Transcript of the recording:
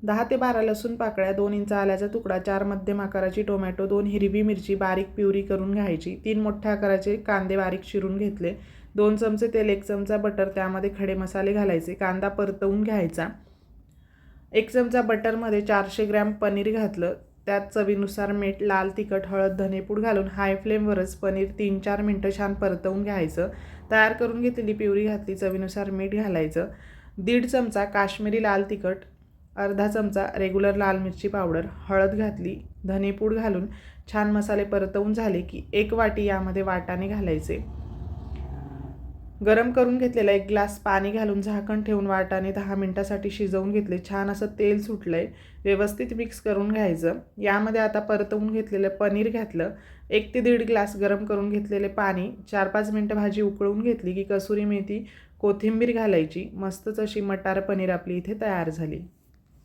10 ते 12 लसूण पाकळ्या, 2 इंच आल्याचा तुकडा, 4 मध्यम आकाराची टोमॅटो, 2 हिरवी मिरची बारीक प्युरी करून घ्यायची, 3 मोठ्या आकाराचे कांदे बारीक चिरून घेतले, 2 चमचे तेल, 1 चमचा बटर, त्यामध्ये खडे मसाले घालायचे, कांदा परतवून घ्यायचा। 1 चमचा बटरमध्ये 400 ग्रॅम पनीर घातलं, त्यात चवीनुसार मीठ, लाल तिखट, हळद, धनेपूड घालून हाय फ्लेमवरच पनीर 3-4 मिनटं छान परतवून घ्यायचं। तयार करून घेतलेली प्युरी घातली, चवीनुसार मीठ घालायचं, 1.5 चमचा काश्मीरी लाल तिखट, अर्धा चमचा रेग्युलर लाल मिरची पावडर, हळद घातली, धनेपूड घालून छान मसाले परतवून झाले की 1 वाटी यामध्ये वाटाणे घालायचे। गरम करून घेतलेला 1 ग्लास पाणी घालून झाकण ठेवून वाटाणे 10 मिनिटांसाठी शिजवून घेतले। छान असं तेल सुटलंय, व्यवस्थित मिक्स करून घ्यायचं। यामध्ये आता परतवून घेतलेलं पनीर घातलं, 1 ते 1.5 ग्लास गरम करून घेतलेले पाणी, 4-5 मिनिटं भाजी उकळून घेतली की कसुरी मेथी, कोथिंबीर घालायची। मस्तच अशी मटार पनीर आपली इथे तयार झाली।